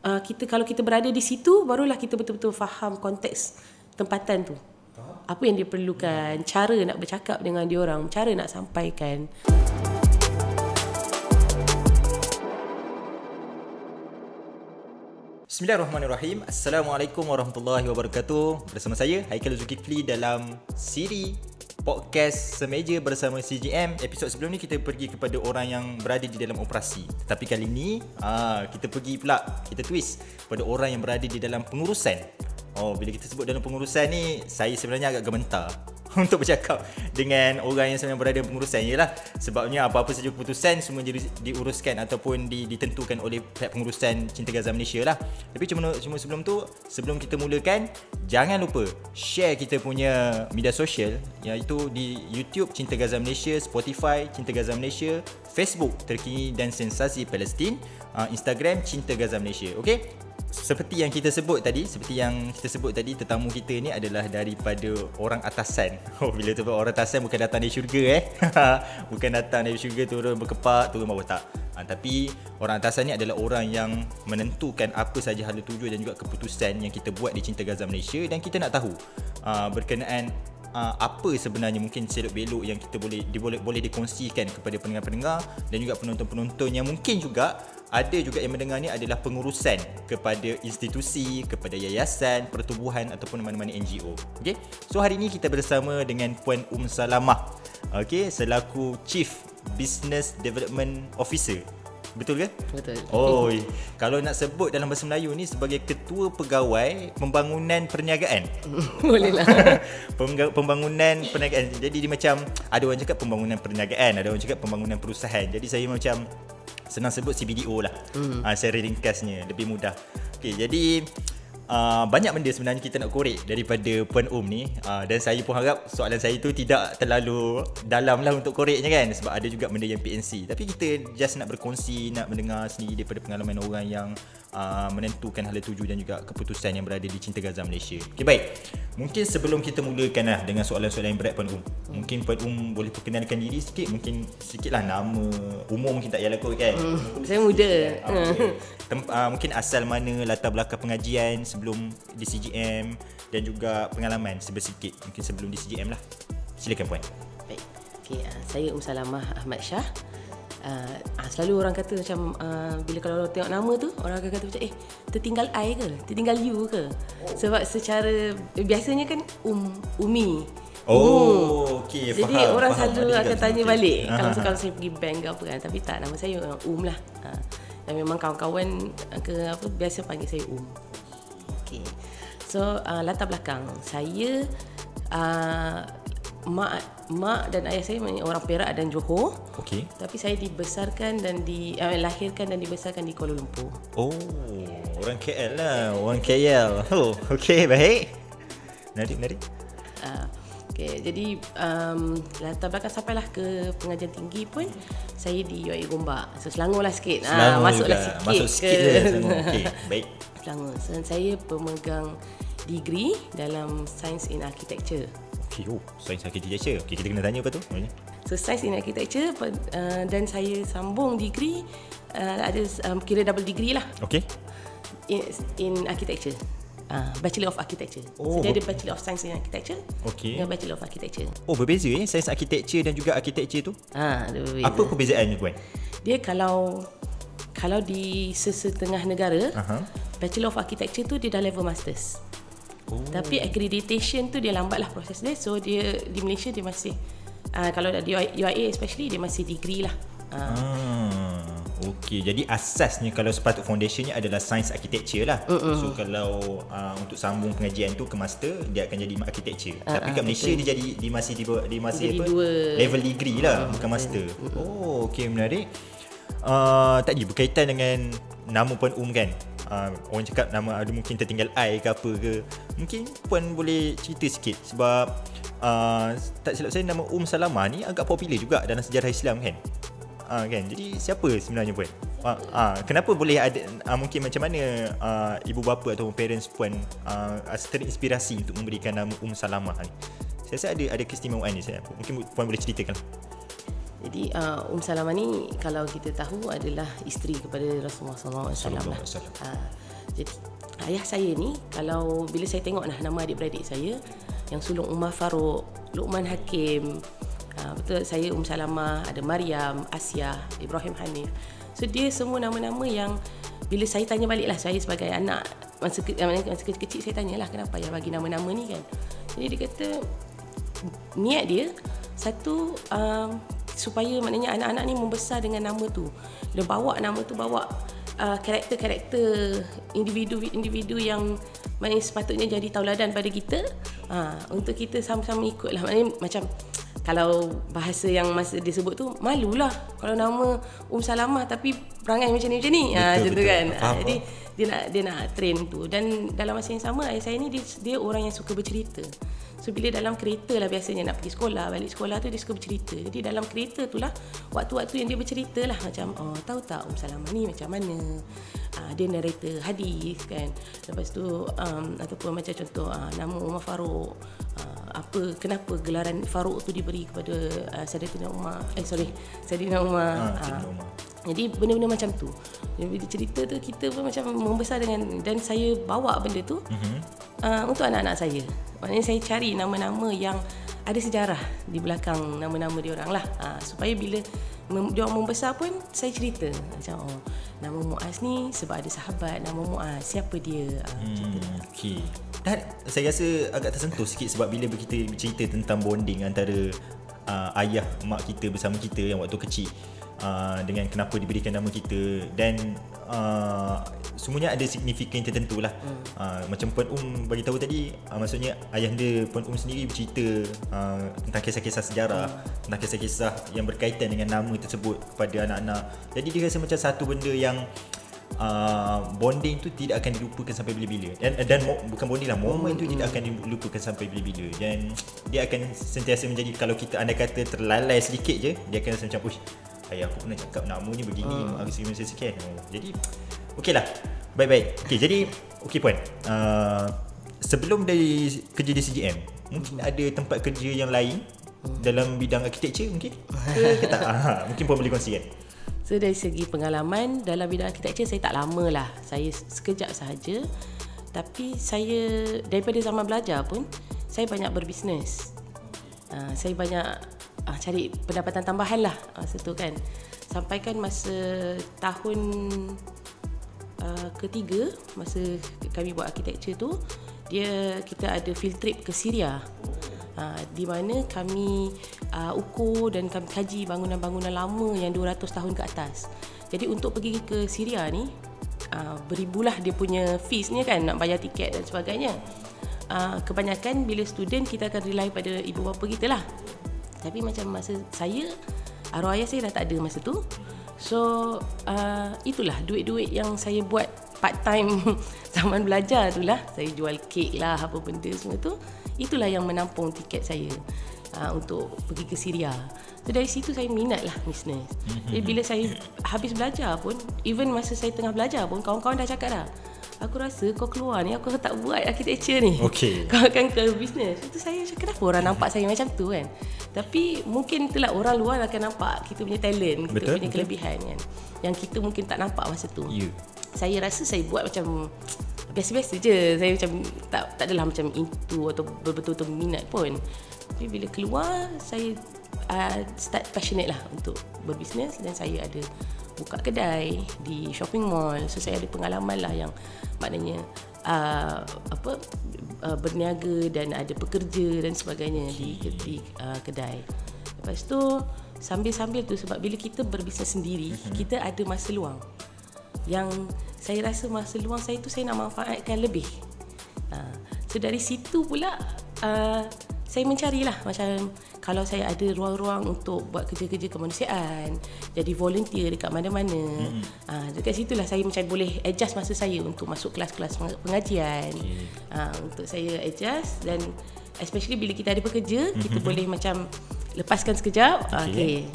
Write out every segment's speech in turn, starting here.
kita kalau kita berada di situ, barulah kita betul-betul faham konteks tempatan tu. Apa yang dia perlukan, cara nak bercakap dengan dia orang, cara nak sampaikan. Bismillahirrahmanirrahim. Assalamualaikum warahmatullahi wabarakatuh. Bersama saya Haikal Zulkifli dalam siri podcast Semeja bersama CGM. Episod sebelum ni kita pergi kepada orang yang berada di dalam operasi. Tapi kali ni kita pergi pula, kita twist pada orang yang berada di dalam pengurusan. Bila kita sebut dalam pengurusan ni, saya sebenarnya agak gemetar untuk bercakap dengan orang yang sebenarnya berada dalam pengurusan. Ialah sebabnya apa-apa saja keputusan semua diuruskan ataupun ditentukan oleh pihak pengurusan Cinta Gaza Malaysia lah. Tapi cuma sebelum tu, sebelum kita mulakan, jangan lupa share kita punya media sosial, iaitu di YouTube Cinta Gaza Malaysia, Spotify Cinta Gaza Malaysia, Facebook Terkini dan Sensasi Palestin, Instagram Cinta Gaza Malaysia. Okey? Seperti yang kita sebut tadi, tetamu kita ni adalah daripada orang atasan. Bila tu orang atasan bukan datang dari syurga bukan datang dari syurga turun berkepak, turun bawah, tak. Tapi orang atasan ni adalah orang yang menentukan apa saja hala tuju dan juga keputusan yang kita buat di Cinta Gaza Malaysia. Dan kita nak tahu berkenaan apa sebenarnya mungkin selok belok yang kita boleh dikongsikan kepada pendengar-pendengar dan juga penonton-penonton yang mungkin juga ada juga yang mendengar ni adalah pengurusan kepada institusi, kepada yayasan, pertubuhan ataupun mana-mana NGO. Okay? So hari ni kita bersama dengan Puan Salamah, okay, selaku Chief Business Development Officer. Betul ke? Betul. Kalau nak sebut dalam bahasa Melayu ni sebagai Ketua Pegawai Pembangunan Perniagaan. Boleh lah. Pembangunan perniagaan. Jadi dia macam, ada orang cakap pembangunan perniagaan, ada orang cakap pembangunan perusahaan. Jadi saya macam senang sebut CBDO lah. Secara ringkasnya, lebih mudah. Okay, jadi banyak benda sebenarnya kita nak korek daripada Puan ni, dan saya pun harap soalan saya tu tidak terlalu dalam lah untuk koreknya kan, sebab ada juga benda yang PNC. Tapi kita just nak berkongsi, nak mendengar sendiri daripada pengalaman orang yang menentukan hala tuju dan juga keputusan yang berada di Cinta Gaza Malaysia. Okay, baik. Mungkin sebelum kita mulakan lah dengan soalan-soalan yang berat Puan mungkin Puan boleh perkenalkan diri sikit. Mungkin sikit lah nama, umur mungkin tak payah lah kot kan. Saya muda. Mungkin asal mana, latar belakang pengajian sebelum di CGM dan juga pengalaman sebesikit mungkin sebelum di CGM lah. Silakan Puan. Baik. Okay, saya Salamah Ahmad Shah. Selalu orang kata macam bila kalau orang tengok nama tu, orang akan kata macam tertinggal I ke, tertinggal you ke. Sebab secara biasanya kan Umi. Okey, jadi faham. Orang selalu akan tanya balik kalau saya pergi bank ke apa kan. Tapi tak, nama saya lah. Dan memang kawan-kawan ke apa biasa panggil saya Okey. So latar belakang saya, mak dan ayah saya orang Perak dan Johor. Okey. Tapi saya dibesarkan dan lahirkan dan dibesarkan di Kuala Lumpur. Orang KL lah, orang KL. Okey, baik. Menarik. Okay, jadi latar belakang sampailah ke pengajian tinggi pun saya di UiA Gombak. So Selangor lah sikit. Masuk sikit je Selangor. Okey, baik. Selangor. So, saya pemegang degree dalam Science in Architecture. Okey, Science Architecture. Okey, kita kena tanya apa tu? So Science in Architecture, dan saya sambung degree, ada kira double degree lah. Okey. In Architecture. Bachelor of Architecture. So dia ada Bachelor of Science in Architecture dengan Bachelor of Architecture. Berbeza Science Architecture dan juga Architecture tu? Ada berbeza. Apa perbezaannya Puan? Dia kalau di sesetengah negara, Bachelor of Architecture tu dia dah level Masters. Tapi accreditation tu dia lambat lah proses dia. So dia di Malaysia dia masih kalau di UiA especially dia masih degree lah. Okey, jadi asasnya kalau sepatut foundationnya adalah Science Architecture lah. So kalau untuk sambung pengajian tu ke master, dia akan jadi Architecture. Tapi kat Malaysia dia jadi masih apa? Level degree lah, bukan master. Okey, menarik. Tadi berkaitan dengan nama Puan kan. Orang cakap nama ada mungkin tertinggal I ke apa ke. Mungkin Puan boleh cerita sikit sebab tak silap saya nama Salamah ni agak popular juga dalam sejarah Islam kan. Kan. Jadi siapa sebenarnya Puan? Kenapa boleh ada mungkin macam mana ibu bapa atau parents Puan terinspirasi untuk memberikan nama Salamah ni? Saya rasa ada keistimewaan ni. Mungkin Puan boleh ceritakan. Jadi Salamah ni kalau kita tahu adalah isteri kepada Rasulullah SAW lah. Jadi ayah saya ni, kalau bila saya tengok nama adik-beradik saya, yang sulung Umar Farouk, Luqman Hakim, betul, saya Salamah, ada Mariam, Asia, Ibrahim Hanif. So dia semua nama-nama yang bila saya tanya balik lah, saya sebagai anak masa kecil-kecil saya tanyalah kenapa ayah bagi nama-nama ni kan. Jadi dia kata niat dia satu, supaya maknanya anak-anak ni membesar dengan nama tu. Dia bawa nama tu, bawa karakter-karakter individu-individu yang maknanya sepatutnya jadi tauladan pada kita, untuk kita sama-sama ikut lah. Maknanya macam kalau bahasa yang masa dia sebut tu, malulah kalau nama Salamah tapi perangai macam ni, macam tu kan. Jadi dia nak train tu. Dan dalam masa yang sama, ayah saya ni dia orang yang suka bercerita. So bila dalam kereta lah biasanya nak pergi sekolah, balik sekolah tu dia suka bercerita. Jadi dalam kereta tu lah waktu-waktu yang dia bercerita lah, macam tahu tak Salamah ni macam mana, dia narrator hadis kan. Lepas tu ataupun macam contoh nama Umar Farouk, kenapa gelaran Farouk tu diberi kepada Saidina Umar, Saidina Umar. Jadi benda-benda macam tu. Jadi bila cerita tu kita pun macam membesar dengan, dan saya bawa benda tu untuk anak-anak saya. Maknanya saya cari nama-nama yang ada sejarah di belakang nama-nama dia orang lah, supaya bila dia orang membesar pun saya cerita macam nama Muaz ni sebab ada sahabat nama Muaz, siapa dia, macam tu. Okey. Dan saya rasa agak tersentuh sikit sebab bila kita bercerita tentang bonding antara ayah mak kita bersama kita yang waktu kecil, dengan kenapa diberikan nama kita, dan semuanya ada signifikan tertentu lah. Macam Puan bagi tahu tadi, maksudnya ayahanda Puan sendiri bercerita tentang kisah-kisah sejarah, tentang kisah-kisah yang berkaitan dengan nama tersebut kepada anak-anak. Jadi dia rasa macam satu benda yang bonding tu tidak akan dilupakan sampai bila-bila, dan bukan bonding lah, momen tu tidak akan dilupakan sampai bila-bila, dan dia akan sentiasa menjadi, kalau kita andai kata terlalai sedikit je, dia akan rasa macam ayah aku pernah cakap namanya begini, agak sekian. Jadi okey lah, baik-baik. Okey, jadi Puan, sebelum dari kerja di CGM, mungkin ada tempat kerja yang lain dalam bidang arkitektur mungkin? Ke tak? Mungkin Puan boleh kongsikan. So dari segi pengalaman dalam bidang arkitektur, saya tak lama lah, saya sekejap sahaja. Tapi saya daripada zaman belajar pun saya banyak berbisnes. Saya banyak cari pendapatan tambahan lah masa tu kan. Sampai kan masa tahun ketiga, masa kami buat arkitektur tu, kita ada field trip ke Syria, di mana kami ukur dan kami kaji bangunan-bangunan lama yang 200 tahun ke atas. Jadi untuk pergi ke Syria ni, beribulah dia punya feesnya kan, nak bayar tiket dan sebagainya. Kebanyakan bila student kita akan rely pada ibu bapa kita lah. Tapi macam masa saya, arwah ayah saya dah tak ada masa tu. So itulah duit-duit yang saya buat part time zaman belajar tu lah. Saya jual kek lah, apa benda semua tu. Itulah yang menampung tiket saya untuk pergi ke Syria. So dari situ saya minat lah bisnes. Jadi bila saya habis belajar pun, even masa saya tengah belajar pun, kawan-kawan dah cakap dah, aku rasa kau keluar ni, aku tak buat arkitektur ni, kau akan ke bisnes. Itu saya cakap, kenapa orang nampak saya macam tu kan. Tapi mungkin itulah, orang luar akan nampak kita punya talent, kita punya kelebihan kan, yang kita mungkin tak nampak masa tu. Saya rasa saya buat macam biasa-biasa je. Saya macam tak adalah macam into atau betul-betul minat pun. Tapi bila keluar, saya start passionate lah untuk berbisnes, dan saya ada buka kedai di shopping mall. So saya ada pengalaman lah yang maknanya berniaga dan ada pekerja dan sebagainya di kedai. Lepas tu sambil-sambil tu, sebab bila kita berbisnes sendiri, kita ada masa luang. Yang saya rasa masa luang saya tu saya nak manfaatkan lebih. So dari situ pula saya mencarilah macam kalau saya ada ruang-ruang untuk buat kerja-kerja kemanusiaan, jadi volunteer dekat mana-mana. Dekat situlah saya macam boleh adjust masa saya untuk masuk kelas-kelas pengajian. Untuk saya adjust, dan especially bila kita ada pekerja, kita boleh macam lepaskan sekejap,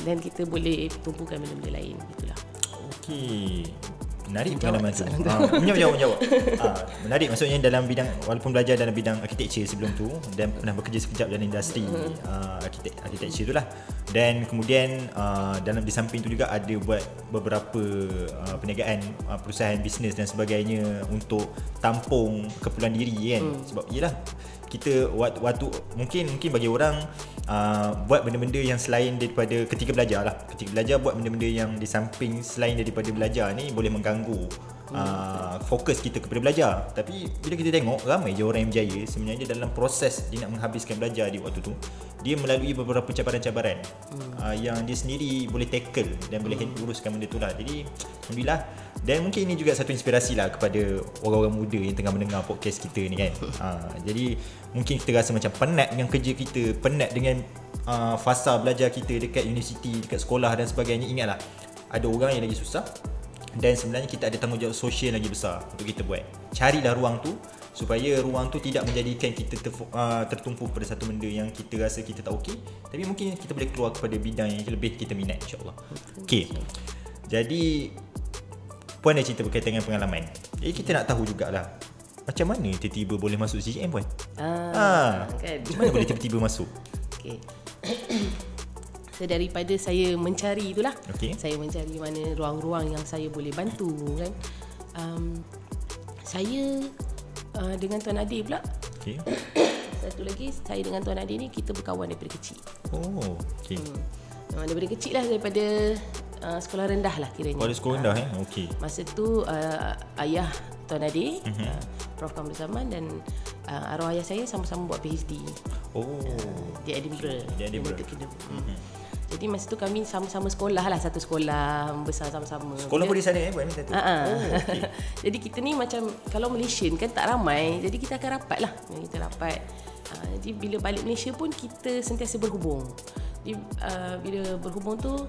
dan kita boleh tumpukan benda-benda lain. Itulah. Menarik pengalaman tu. Menjawab. Menarik, maksudnya dalam bidang, walaupun belajar dalam bidang arkitektur sebelum tu dan pernah bekerja sekejap dalam industri arkitektur tu lah. Dan kemudian dalam di samping tu juga ada buat beberapa perniagaan, perusahaan bisnes dan sebagainya untuk tampung keperluan diri kan. Sebab yelah, kita waktu mungkin bagi orang buat benda-benda yang selain daripada ketika belajar buat benda-benda yang di samping selain daripada belajar ni boleh mengganggu fokus kita kepada belajar. Tapi bila kita tengok ramai je orang yang berjaya, sebenarnya dalam proses dia nak menghabiskan belajar di waktu tu, dia melalui beberapa cabaran-cabaran yang dia sendiri boleh tackle dan boleh uruskan benda tu lah. Jadi alhamdulillah. Dan mungkin ini juga satu inspirasi lah kepada orang-orang muda yang tengah mendengar podcast kita ni kan. Jadi mungkin kita rasa macam penat dengan kerja kita, penat dengan fasa belajar kita dekat universiti, dekat sekolah dan sebagainya. Ingatlah, ada orang yang lagi susah dan sebenarnya kita ada tanggungjawab sosial lagi besar untuk kita buat. Carilah ruang tu supaya ruang tu tidak menjadikan kita tertumpu pada satu benda yang kita rasa kita tak okey, tapi mungkin kita boleh keluar kepada bidang yang lebih kita minat, insyaAllah. Okay, jadi Puan dah cerita berkaitan dengan pengalaman. Jadi kita nak tahu jugalah, macam mana tiba-tiba boleh masuk CGM, Puan? Kan? Macam mana boleh tiba-tiba masuk? Okay. So daripada saya mencari itulah, saya mencari mana ruang-ruang yang saya boleh bantu kan. Saya dengan Tuan Adi pula. Satu lagi, saya dengan Tuan Adi ni kita berkawan daripada kecil. Daripada kecil lah, daripada sekolah rendah lah kiranya. Sekolah rendah Masa tu ayah Tuan Adi, Prof Kamil Zaman dan arwah ayah saya sama-sama buat PhD di Edinburgh. Jadi masa tu kami sama-sama sekolah lah, satu sekolah, membesar sama-sama. Sekolah pun di sana buat masa tu? Jadi kita ni macam, kalau Malaysian kan tak ramai, jadi kita akan rapat lah. Kita rapat. Jadi bila balik Malaysia pun kita sentiasa berhubung. Jadi bila berhubung tu,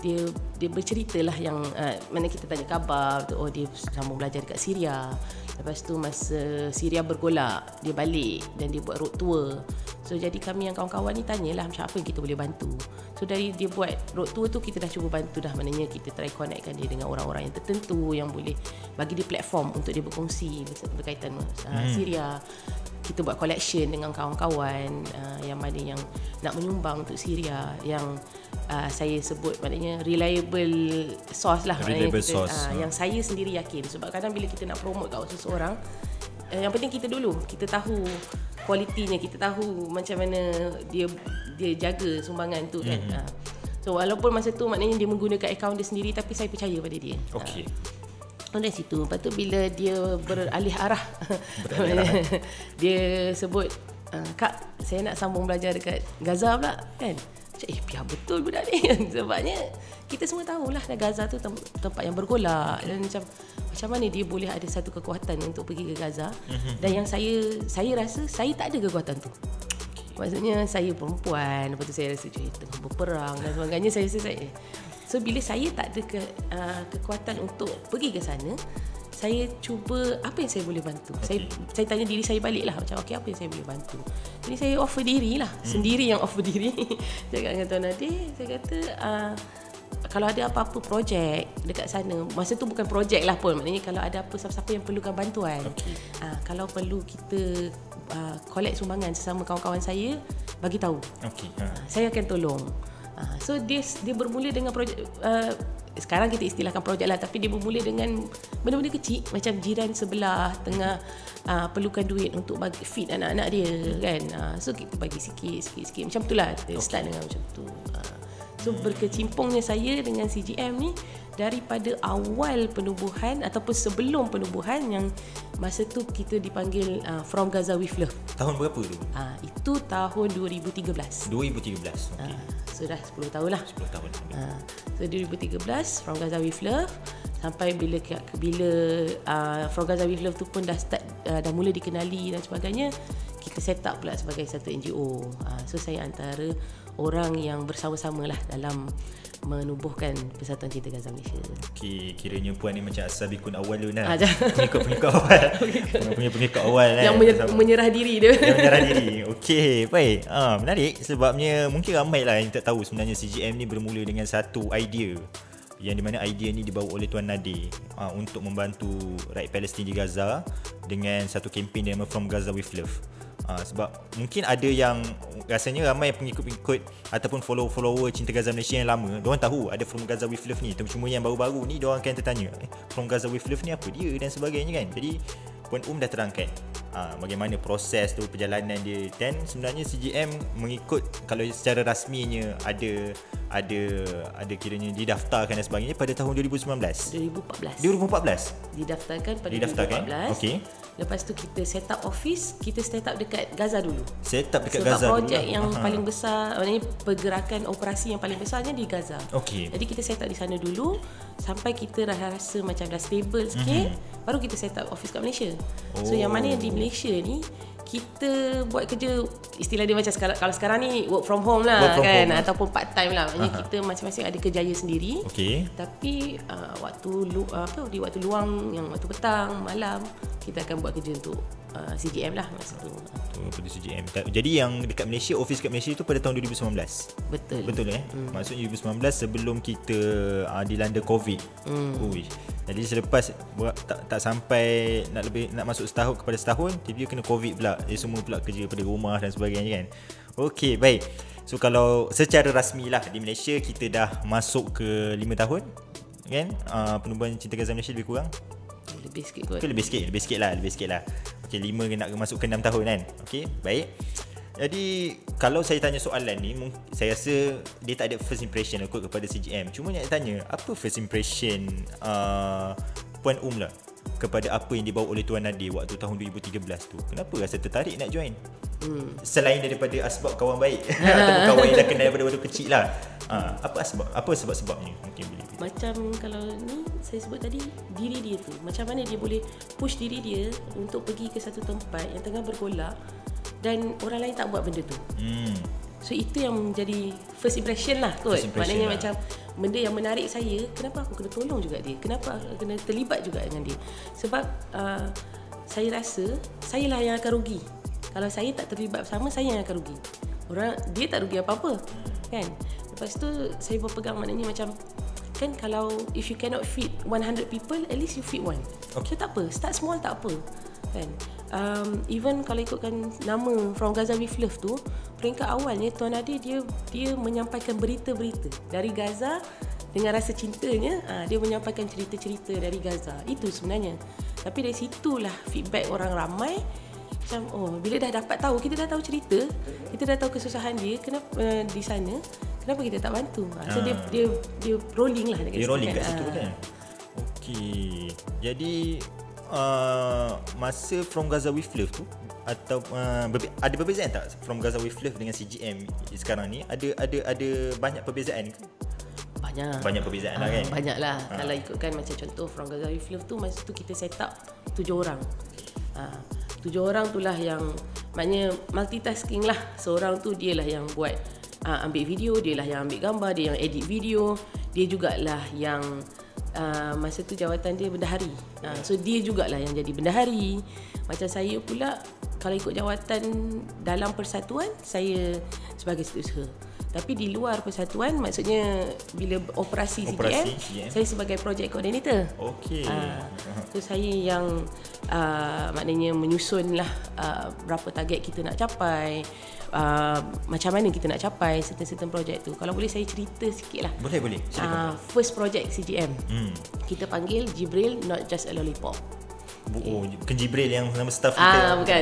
dia berceritalah yang mana kita tanya khabar tu, dia sambung belajar dekat Syria. Lepas tu masa Syria bergolak, dia balik dan dia buat road tour. So jadi kami yang kawan-kawan ni tanyalah macam apa yang kita boleh bantu. So dari dia buat road tour tu, kita dah cuba bantu dah. Maknanya kita try connectkan dia dengan orang-orang yang tertentu yang boleh bagi dia platform untuk dia berkongsi berkaitan Syria. Kita buat collection dengan kawan-kawan yang mana yang nak menyumbang untuk Syria, yang saya sebut maknanya reliable source lah, reliable source, yang saya sendiri yakin. Sebab kadang bila kita nak promote kat seseorang, yang penting kita dulu, kita tahu kualitinya, kita tahu macam mana dia jaga sumbangan tu kan. So walaupun masa tu maknanya dia menggunakan akaun dia sendiri, tapi saya percaya pada dia. Dari situ, lepas tu bila dia beralih arah, dia sebut, Kak, saya nak sambung belajar dekat Gaza pula kan. Biar betul budak ni. Sebabnya kita semua tahulah Gaza tu tempat yang bergolak, dan macam mana dia boleh ada satu kekuatan untuk pergi ke Gaza. Dan yang saya rasa saya tak ada kekuatan tu. Maksudnya saya perempuan, lepas tu saya rasa tengah berperang dan sebagainya. So bila saya tak ada kekuatan untuk pergi ke sana, saya cuba apa yang saya boleh bantu. Saya tanya diri saya balik lah, macam apa yang saya boleh bantu. Jadi saya offer diri lah, sendiri yang offer diri. Cakap dengan Tuan Adi, saya kata kalau ada apa-apa projek dekat sana, masa tu bukan projek lah pun, maknanya kalau ada apa siapa-siapa yang perlukan bantuan, kalau perlu kita collect sumbangan sesama kawan-kawan saya, bagi tahu. Saya akan tolong. So dia bermula dengan projek, sekarang kita istilahkan projek lah, tapi dia bermula dengan benda-benda kecil, macam jiran sebelah tengah perlukan duit untuk bagi feed anak-anak dia kan. So kita bagi sikit macam tu lah. Start dengan macam tu. So berkecimpungnya saya dengan CGM ni daripada awal penubuhan ataupun sebelum penubuhan, yang masa tu kita dipanggil From Gaza with Love. Tahun berapa tu? Itu tahun 2013. 2013. Sudah 10 tahun lah. 10 tahun. So 2013 From Gaza with Love, sampai bila From Gaza with Love tu pun dah start, dah mula dikenali dan sebagainya, kita set up pula sebagai satu NGO. So saya antara orang yang bersama-sama lah dalam menubuhkan Persatuan Cinta Gaza Malaysia. Okey, kiranya Puan ni macam as-sabiqun awwalun lah. Pengikut awal. Pengikut awal lah. Yang menyerah diri dia. Yang menyerah diri. Okey, baik. Menarik sebabnya mungkin ramai lah yang tak tahu sebenarnya CGM ni bermula dengan satu idea yang di mana idea ni dibawa oleh Tuan Nadir untuk membantu rakyat Palestin di Gaza dengan satu kempen yang From Gaza with Love. Sebab mungkin ada yang rasanya ramai pengikut-pengikut ataupun follower Cinta Gaza Malaysia yang lama, diorang tahu ada From Gaza with Love ni. Cuma yang baru-baru ni diorang akan tertanya, From Gaza with Love ni apa dia dan sebagainya kan. Jadi Puan dah terangkan bagaimana proses tu, perjalanan dia. Dan sebenarnya CGM mengikut, kalau secara rasminya ada kiranya didaftarkan dan sebagainya pada tahun 2014. 2014 didaftarkan pada 2014. Okey. Lepas tu kita set up office, kita set up dekat Gaza dulu. Set up dekat Sebab Gaza dulu. Sebab projek yang paling besar, maknanya pergerakan operasi yang paling besarnya di Gaza. Okey. Jadi kita set up di sana dulu sampai kita rasa macam dah stable sikit, baru kita set up office kat Malaysia. So yang mana di Malaysia ni kita buat kerja, istilah dia macam sekarang, kalau sekarang ni work from home lah kan, ataupun part time lah. Maksudnya kita masing-masing ada kerjaya sendiri. Tapi di waktu luang, yang waktu petang, malam, kita akan buat kerja untuk CGM lah masa tu. Pada CGM. Jadi yang dekat Malaysia, office kat Malaysia tu pada tahun 2019. Betul maksudnya 2019 sebelum kita dilanda COVID. Jadi selepas tak sampai nak masuk setahun kepada setahun, tiba-tiba kena COVID pula. Dia semua pula kerja pada rumah dan sebagainya kan. Okey, baik. So kalau secara rasmi lah di Malaysia kita dah masuk ke 5 tahun kan, penubuhan Cinta Gaza Malaysia lebih kurang. Lebih sikit kot. Lebih sikit lah. Okey, 5 nak masuk ke 6 tahun kan. Okey, baik. Jadi kalau saya tanya soalan ni, saya rasa dia tak ada first impression kot kepada CGM. Cuma nak tanya, apa first impression Puan lah kepada apa yang dibawa oleh Tuan Nadir waktu tahun 2013 tu? Kenapa rasa tertarik nak join? Selain daripada asbab kawan baik ataupun kawan yang dah kenal daripada waktu kecil lah. Apa sebab-sebabnya? Mungkin boleh. Macam kalau ni saya sebut tadi, diri dia tu, macam mana dia boleh push diri dia untuk pergi ke satu tempat yang tengah bergolak dan orang lain tak buat benda tu. So itu yang menjadi first impression lah kot. Maknanya macam benda yang menarik saya, kenapa aku kena tolong juga dia, kenapa aku kena terlibat juga dengan dia. Sebab saya rasa saya lah yang akan rugi. Kalau saya tak terlibat bersama, saya yang akan rugi. Dia tak rugi apa-apa kan. Lepas tu saya berpegang, maknanya macam kan, kalau if you cannot feed 100 people, at least you feed one. So tak apa, start small tak apa kan. Even kalau ikutkan nama From Gaza with Love tu, peringkat awalnya Tuan Nadir dia menyampaikan berita-berita dari Gaza dengan rasa cintanya. Dia menyampaikan cerita-cerita dari Gaza. Itu sebenarnya. Tapi dari situlah feedback orang ramai. Macam bila dah dapat tahu, kita dah tahu cerita, kita dah tahu kesusahan dia kenapa di sana, kenapa kita tak bantu. So dia rolling lah dekat situ. Dia rolling kat situ kan. Okey. Jadi masa From Gaza with Love tu, atau ada perbezaan tak From Gaza with Love dengan CGM sekarang ni? Ada banyak perbezaan ke? Banyak perbezaan lah kan. Banyak lah. Kalau ikutkan macam contoh From Gaza with Love tu, masa tu kita set up 7 orang. 7 orang tu lah yang maknanya multitasking lah. Seorang tu dia lah yang buat ambil video, dia lah yang ambil gambar, dia yang edit video, dia jugalah yang masa tu jawatan dia bendahari. So dia jugalah yang jadi bendahari. Macam saya pula, kalau ikut jawatan dalam persatuan, saya sebagai setiausaha. Tapi di luar persatuan, maksudnya bila operasi CGM, saya sebagai project coordinator. Okey. So saya yang maknanya menyusunlah berapa target kita nak capai, macam mana kita nak capai certain projek tu. Kalau boleh saya cerita sikit lah. Boleh. First project CGM, kita panggil Jibril Not Just a Lollipop. Bukan Jibril yang nama staff kita. Bukan.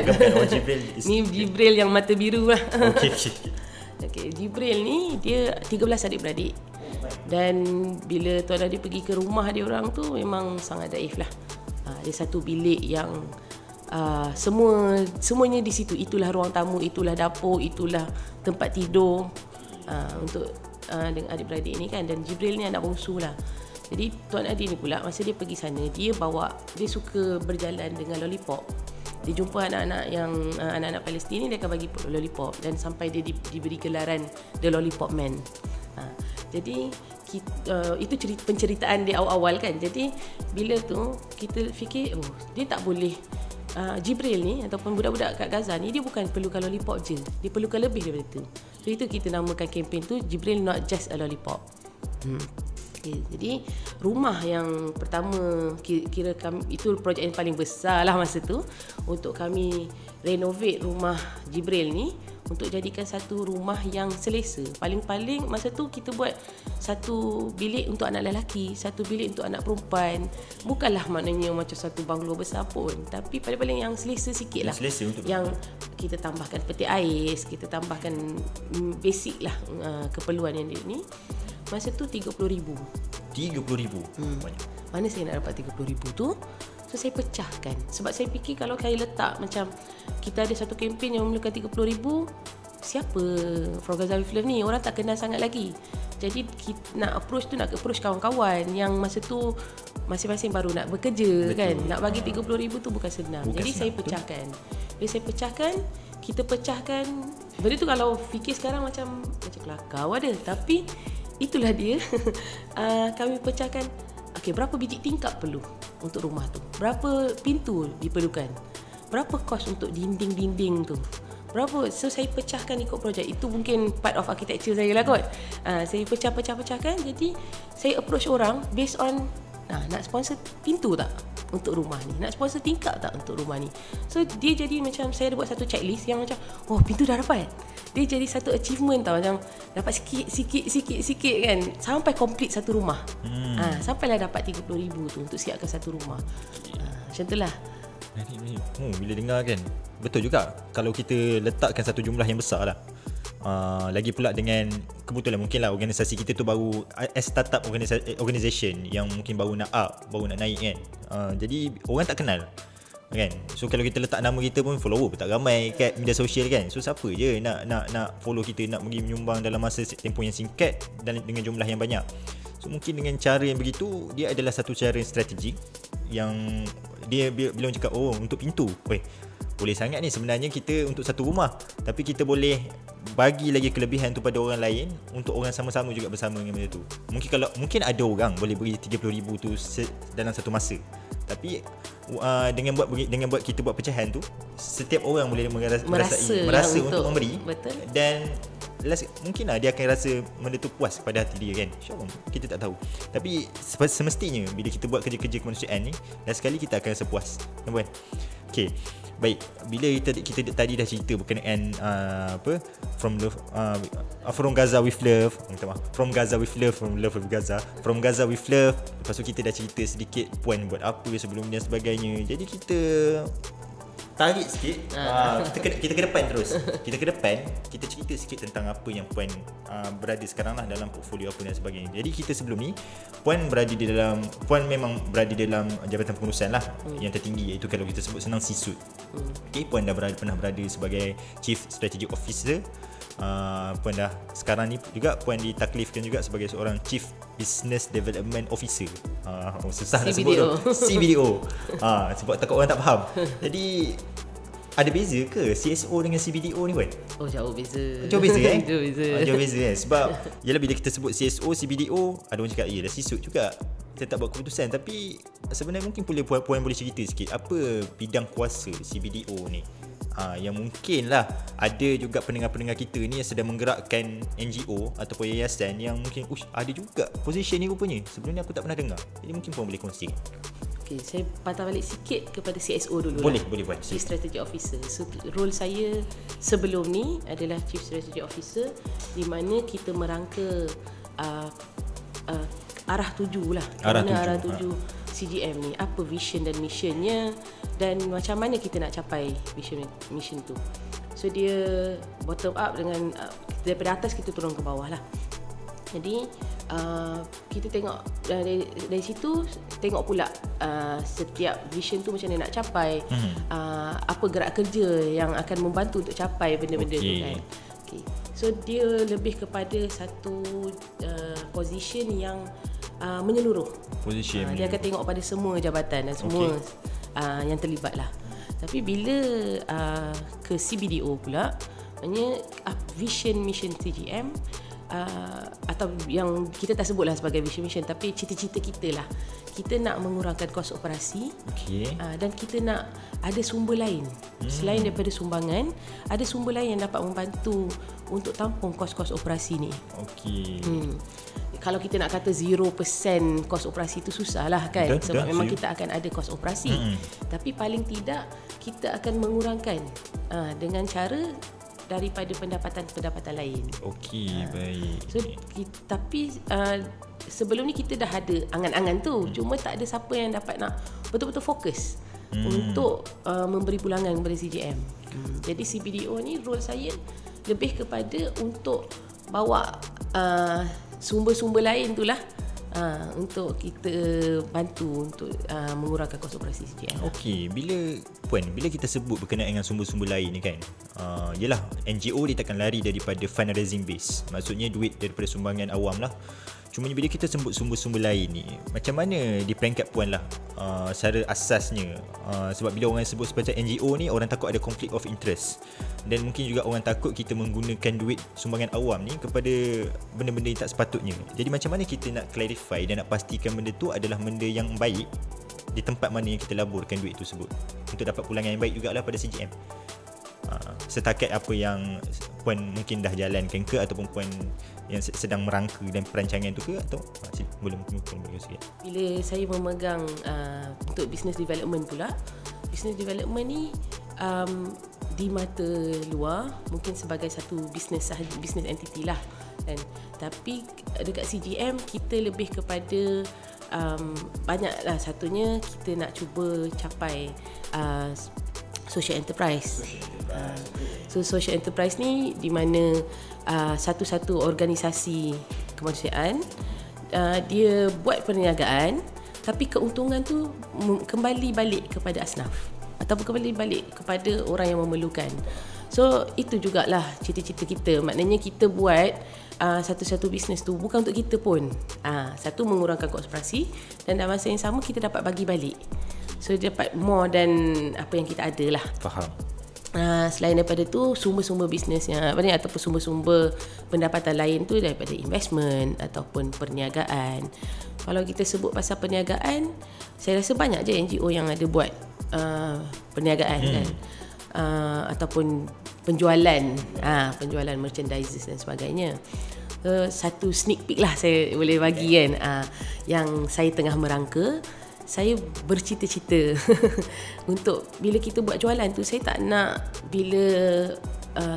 Jibril Ni Jibril yang mata biru lah. Okey. Jibril ni dia 13 adik-beradik. Dan bila Tuan Nadir pergi ke rumah dia orang tu, memang sangat daif lah. Dia satu bilik yang semuanya di situ. Itulah ruang tamu, itulah dapur, itulah tempat tidur untuk dengan adik-beradik ni kan. Dan Jibril ni anak bongsu lah. Jadi Tuan Nadir ni pula, masa dia pergi sana, dia suka berjalan dengan lollipop. Dia jumpa anak-anak Palestin ni, dia akan bagi lollipop, dan sampai dia diberi gelaran The Lollipop Man. Jadi itu penceritaan dia awal-awal kan. Jadi bila tu kita fikir, dia tak boleh, Jibril ni ataupun budak-budak kat Gaza ni, dia bukan perlukan lollipop je, dia perlukan lebih daripada tu. So itu kita namakan kempen tu Jibril Not Just a Lollipop. Okay, jadi rumah yang pertama kira kami, itu projek yang paling besar lah masa tu, untuk kami renovate rumah Jibril ni untuk jadikan satu rumah yang selesa. Paling-paling masa tu kita buat satu bilik untuk anak lelaki, satu bilik untuk anak perempuan. Bukanlah maknanya macam satu banglo besar pun, tapi paling-paling yang selesa sikit lah. Selesa untuk yang kita tambahkan peti ais, kita tambahkan basic lah keperluan yang dia ni. Masa tu RM30,000. RM30,000? Banyak. Mana saya nak dapat RM30,000 tu? So saya pecahkan. Sebab saya fikir kalau saya letak macam kita ada satu kempen yang memerlukan RM30,000, siapa From Gaza with Love ni? Orang tak kenal sangat lagi. Jadi kita nak approach kawan-kawan yang masa tu masing-masing baru nak bekerja. Betul. Kan. Nak bagi RM30,000 tu bukan senang. Jadi saya pecahkan. Bila saya pecahkan, kita pecahkan. Benda tu kalau fikir sekarang macam kelakar ada. Tapi itulah dia. Kami pecahkan. Okey, berapa biji tingkap perlu untuk rumah tu? Berapa pintu diperlukan? Berapa kos untuk dinding-dinding tu? Berapa? So saya pecahkan ikut projek. Itu mungkin part of architecture saya lah kot. Saya pecahkan. Jadi saya approach orang based on nak sponsor pintu tak untuk rumah ni? Nak sponsor tingkap tak untuk rumah ni? So dia jadi macam saya ada buat satu checklist yang macam pintu dah dapat. Dia jadi satu achievement tau, macam dapat sikit kan, sampai complete satu rumah. Sampailah dapat RM30,000 tu untuk siapkan satu rumah. Macam tu lah. Bila dengar kan, betul juga kalau kita letakkan satu jumlah yang besar lah. Lagi pula dengan kebetulan mungkin lah organisasi kita tu baru as startup organisation yang mungkin baru nak naik kan. Jadi orang tak kenal kan. So kalau kita letak nama kita pun follower pun tak ramai kat media sosial kan. So siapa je nak follow kita, nak pergi menyumbang dalam masa tempoh yang singkat dan dengan jumlah yang banyak. So mungkin dengan cara yang begitu, dia adalah satu cara yang strategik yang dia bila orang cakap untuk pintu, boleh sangat ni sebenarnya kita untuk satu rumah, tapi kita boleh bagi lagi kelebihan tu pada orang lain untuk orang sama-sama juga bersama dengan benda tu. Mungkin ada orang boleh beri RM30,000 tu dalam satu masa. Tapi dengan buat kita buat pecahan tu, setiap orang boleh merasa untuk memberi. Betul. Dan mungkin dia akan rasa benda tu puas pada hati dia kan. InsyaAllah, kita tak tahu. Tapi semestinya bila kita buat kerja-kerja kemanusiaan ni, dan sekali kita akan rasa puas. Nampak kan? Okay, baik. Bila kita tadi dah cerita berkenaan From Gaza with Love, From Gaza with Love, From Love with Gaza, From Gaza with Love. Lepas tu kita dah cerita sedikit Puan buat apa sebelum ni dan sebagainya. Jadi kita tarik sikit, kita ke depan terus. Kita ke depan, kita cerita sikit tentang apa yang Puan berada sekarang lah dalam portfolio apa dan sebagainya. Jadi kita sebelum ni Puan memang berada dalam jabatan pengurusan lah yang tertinggi, iaitu kalau kita sebut senang C-suite. Okay, Puan dah pernah berada sebagai Chief Strategic Officer. Puan dah sekarang ni juga Puan ditaklifkan juga sebagai seorang Chief Business Development Officer. Susah nak sebut tu, CBDO. Sebab takut orang tak faham. Jadi ada beza ke CSO dengan CBDO ni, Puan? Jauh beza. Jauh beza kan? Jauh beza kan? Sebab yalah, bila kita sebut CSO, CBDO, ada orang cakap dah C-suite juga, kita tak buat keputusan. Tapi sebenarnya mungkin Puan boleh cerita sikit apa bidang kuasa CBDO ni. Yang mungkin lah ada juga pendengar-pendengar kita ni yang sedang menggerakkan NGO ataupun yayasan yang mungkin ada juga position ni rupanya. Sebelum ni aku tak pernah dengar. Jadi mungkin Puan boleh kongsi. Okay, saya patah balik sikit kepada CSO dulu. Boleh Puan. Chief Strategic Officer. So, role saya sebelum ni adalah Chief Strategic Officer, di mana kita merangka arah tuju lah. Arah tuju CGM ni, apa vision dan missionnya, dan macam mana kita nak capai mission tu. So dia bottom up dengan daripada atas kita turun ke bawah lah. Jadi kita tengok dari situ, tengok pula setiap vision tu macam mana nak capai, apa gerak kerja yang akan membantu untuk capai benda-benda tu kan. Okay. So dia lebih kepada satu position yang menyeluruh. Dia akan tengok pada semua jabatan dan semua yang terlibat lah. Tapi bila ke CBDO pula, maknanya vision mission CGM, atau yang kita tak sebutlah sebagai vision mission, tapi cita-cita kita lah, kita nak mengurangkan kos operasi, dan kita nak ada sumber lain selain daripada sumbangan, ada sumber lain yang dapat membantu untuk tampung kos-kos operasi ni. kalau kita nak kata 0% kos operasi tu susah lah kan. Sebab memang kita akan ada kos operasi. Tapi paling tidak kita akan mengurangkan dengan cara daripada pendapatan lain. Okey, baik. So tapi sebelum ni kita dah ada angan-angan tu. Cuma tak ada siapa yang dapat nak betul-betul fokus untuk memberi pulangan kepada CGM. Jadi CBDO ni role saya lebih kepada untuk bawa sumber-sumber lain tu lah untuk kita bantu untuk mengurangkan kos operasi CGM. Okey, bila kita sebut berkenaan dengan sumber-sumber lain ni kan, yelah NGO dia takkan lari daripada fundraising base. Maksudnya duit daripada sumbangan awam lah. Cuma bila kita sebut sumber-sumber lain ni, macam mana di peringkat Puan lah secara asasnya, sebab bila orang sebut seperti NGO ni, orang takut ada conflict of interest, dan mungkin juga orang takut kita menggunakan duit sumbangan awam ni kepada benda-benda yang tak sepatutnya. Jadi macam mana kita nak clarify dan nak pastikan benda tu adalah benda yang baik di tempat mana yang kita laburkan duit tersebut untuk dapat pulangan yang baik jugalah pada CGM. Setakat apa yang Puan mungkin dah jalankan ke, ataupun Puan yang sedang merangka dan perancangan tu ke, atau boleh mungkin sikit. Bila saya memegang untuk business development pula, business development ni di mata luar mungkin sebagai satu business entity lah kan. Tapi dekat CGM kita lebih kepada banyaklah, satunya kita nak cuba capai social enterprise. So social enterprise ni di mana satu-satu organisasi kemanusiaan dia buat perniagaan, tapi keuntungan tu kembali balik kepada asnaf ataupun kembali balik kepada orang yang memerlukan. So itu jugalah cita-cita kita. Maknanya kita buat satu-satu bisnes tu bukan untuk kita pun. Satu, mengurangkan kos operasi, dan dalam masa yang sama kita dapat bagi balik. So dia dapat more than apa yang kita ada lah. Faham. Selain daripada tu, sumber-sumber bisnesnya ataupun sumber-sumber pendapatan lain tu daripada investment ataupun perniagaan. Kalau kita sebut pasal perniagaan, saya rasa banyak je NGO yang ada buat perniagaan kan, ataupun penjualan merchandise dan sebagainya. Satu sneak peek lah saya boleh bagi kan, yang saya tengah merangka. Saya bercita-cita untuk bila kita buat jualan tu, saya tak nak bila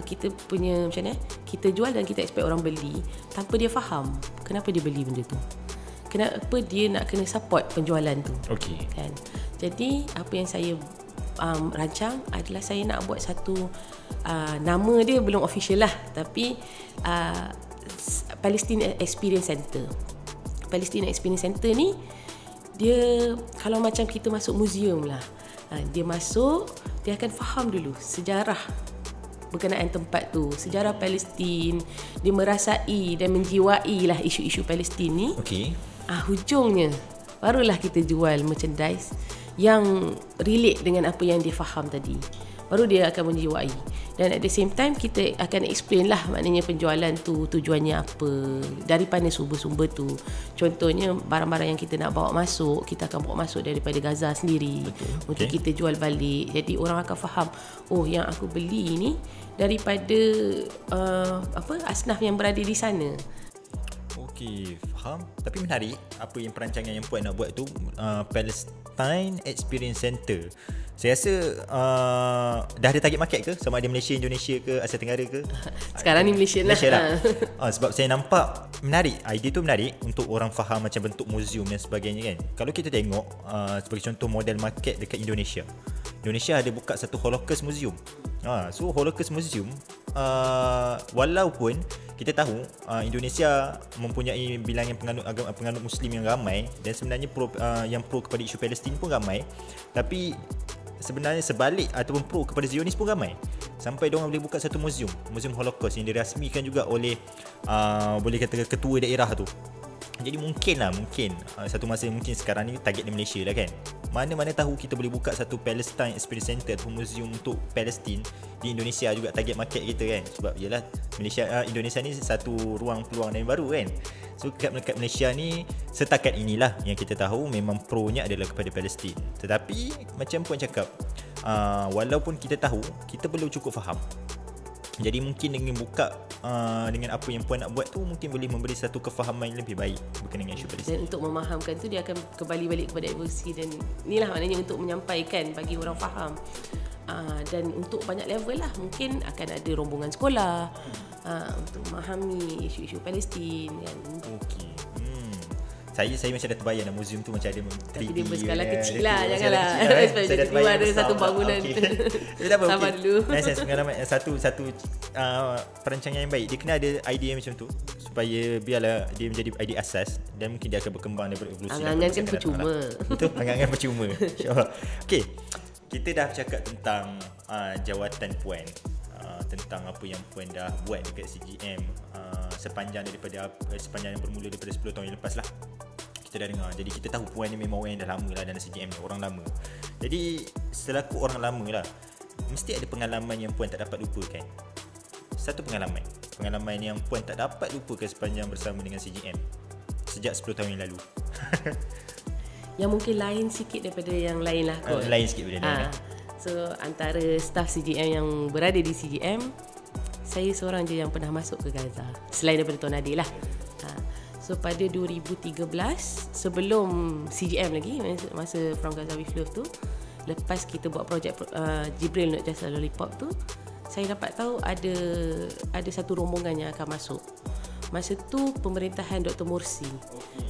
kita punya macam ni, kita jual dan kita expect orang beli tanpa dia faham kenapa dia beli benda tu, kenapa dia nak kena support penjualan tu. Okey. Kan? Jadi apa yang saya rancang adalah saya nak buat satu nama dia belum official lah, tapi Palestine Experience Center. Palestine Experience Center ni dia kalau macam kita masuk museum lah. Dia masuk, dia akan faham dulu sejarah berkenaan tempat tu, sejarah Palestin. Dia merasai dan menjiwai lah isu-isu Palestin ni. Okey. Hujungnya barulah kita jual merchandise yang relate dengan apa yang dia faham tadi. Baru dia akan menjiwai. Dan at the same time kita akan explain lah maknanya penjualan tu tujuannya apa, dari mana sumber-sumber tu. Contohnya barang-barang yang kita nak bawa masuk, kita akan bawa masuk daripada Gaza sendiri. Betul. Untuk kita jual balik. Jadi orang akan faham, oh yang aku beli ni daripada asnaf yang berada di sana. Okey, faham. Tapi menarik apa yang perancangan yang Puan nak buat tu, Palestine Experience Center. Saya rasa dah ada target market ke? Sama ada Malaysia, Indonesia ke, Asia Tenggara ke? Sekarang ni Malaysia lah. Sebab saya nampak menarik, idea tu menarik untuk orang faham macam bentuk museum dan sebagainya kan. Kalau kita tengok sebagai contoh model market dekat Indonesia ada buka satu Holocaust Museum. So Holocaust Museum, walaupun kita tahu Indonesia mempunyai bilangan penganut Muslim yang ramai, dan sebenarnya yang pro kepada isu Palestin pun ramai, tapi sebenarnya sebalik ataupun pro kepada Zionis pun ramai. Sampai diorang boleh buka satu museum Holocaust yang dirasmikan juga oleh boleh kata ketua daerah tu. Jadi mungkin satu masa, mungkin sekarang ni target di Malaysia lah kan. Mana-mana tahu kita boleh buka satu Palestine Experience Center atau museum untuk Palestin di Indonesia juga, target market kita kan. Sebab yelah Indonesia ni satu ruang peluang yang baru kan. So dekat Malaysia ni setakat inilah yang kita tahu memang pro-nya adalah kepada Palestin. Tetapi macam Puan cakap, walaupun kita tahu, kita perlu cukup faham. Jadi mungkin dengan buka dengan apa yang Puan nak buat tu mungkin boleh memberi satu kefahaman yang lebih baik berkenaan dengan isu Palestin. Dan untuk memahamkan tu dia akan kembali balik kepada advocacy, dan inilah maknanya untuk menyampaikan bagi orang faham. Dan untuk banyak level lah, mungkin akan ada rombongan sekolah untuk memahami isu-isu Palestin kan. Okey. Saya macam dah terbayang dah museum tu macam ada 3D. Tapi dia berskala kecil lah, janganlah. Saya dah terbayang ada satu bangunan. Tapi tak apa, sabar dulu. Nice, pengalaman satu perancangan yang baik. Dia kena ada idea macam tu supaya biarlah dia menjadi idea asas dan mungkin dia akan berkembang daripada evolusi. Angan-angan kan percuma. Betul, angan-angan percuma. InsyaAllah. Okey. Kita dah bercakap tentang jawatan Puan, tentang apa yang Puan dah buat dekat CGM sepanjang yang bermula daripada 10 tahun yang lepas lah. Kita dah dengar. Jadi kita tahu Puan ni memang orang yang dah lama lah dalam CGM ni, orang lama. Jadi selaku orang lama lah, mesti ada pengalaman yang Puan tak dapat lupakan. Satu pengalaman yang Puan tak dapat lupakan sepanjang bersama dengan CGM sejak 10 tahun yang lalu. Yang mungkin lain sikit daripada yang lain lah kot. Lain sikit daripada lain. So antara staff CGM yang berada di CGM, saya seorang je yang pernah masuk ke Gaza, selain daripada Tuan Nadir lah. So pada 2013, sebelum CGM lagi, masa From Gaza With Love tu, lepas kita buat projek Jibril Not Just a Lollipop tu, saya dapat tahu ada satu rombongan yang akan masuk. Masa tu pemerintahan Dr. Morsi.